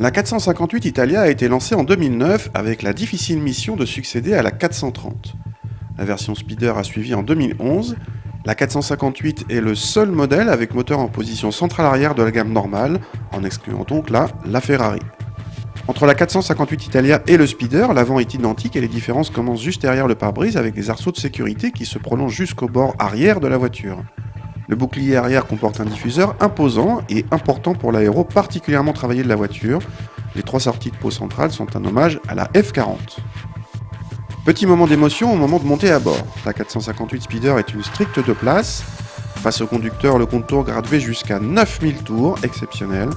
La 458 Italia a été lancée en 2009 avec la difficile mission de succéder à la 430. La version Speeder a suivi en 2011. La 458 est le seul modèle avec moteur en position centrale arrière de la gamme normale, en excluant donc là la Ferrari. Entre la 458 Italia et le Speeder, l'avant est identique et les différences commencent juste derrière le pare-brise avec des arceaux de sécurité qui se prolongent jusqu'au bord arrière de la voiture. Le bouclier arrière comporte un diffuseur imposant et important pour l'aéro particulièrement travaillé de la voiture. Les 3 sorties de peau centrale sont un hommage à la F40. Petit moment d'émotion au moment de monter à bord. La 458 Speeder est une stricte de place. Face au conducteur, le compte-tours gradué jusqu'à 9000 tours, exceptionnel.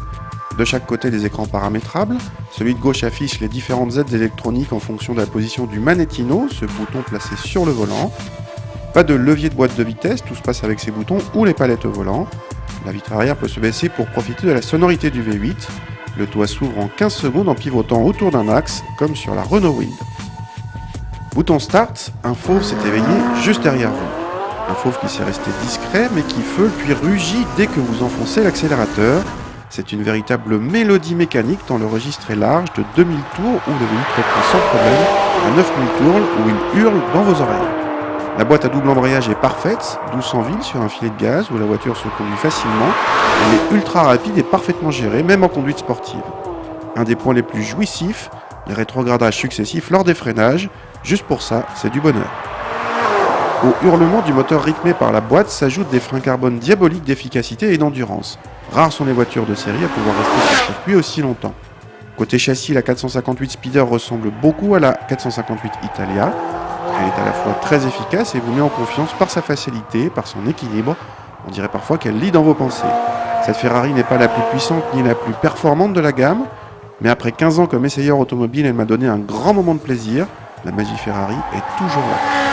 De chaque côté, des écrans paramétrables. Celui de gauche affiche les différentes aides électroniques en fonction de la position du manettino, ce bouton placé sur le volant. Pas de levier de boîte de vitesse, tout se passe avec ces boutons ou les palettes au volant. La vitre arrière peut se baisser pour profiter de la sonorité du V8. Le toit s'ouvre en 15 secondes en pivotant autour d'un axe, comme sur la Renault Wind. Bouton Start, un fauve s'est éveillé juste derrière vous. Un fauve qui s'est resté discret mais qui feule puis rugit dès que vous enfoncez l'accélérateur. C'est une véritable mélodie mécanique tant le registre est large de 2000 tours où le véhicule reprend sans problème à 9000 tours où il hurle dans vos oreilles. La boîte à double embrayage est parfaite, douce en ville sur un filet de gaz où la voiture se conduit facilement. Elle est ultra rapide et parfaitement gérée, même en conduite sportive. Un des points les plus jouissifs, les rétrogradages successifs lors des freinages. Juste pour ça, c'est du bonheur. Au hurlement du moteur rythmé par la boîte s'ajoutent des freins carbone diaboliques d'efficacité et d'endurance. Rares sont les voitures de série à pouvoir rester sur circuit aussi longtemps. Côté châssis, la 458 Speeder ressemble beaucoup à la 458 Italia. Elle est à la fois très efficace et vous met en confiance par sa facilité, par son équilibre. On dirait parfois qu'elle lit dans vos pensées. Cette Ferrari n'est pas la plus puissante ni la plus performante de la gamme, mais après 15 ans comme essayeur automobile, elle m'a donné un grand moment de plaisir. La magie Ferrari est toujours là.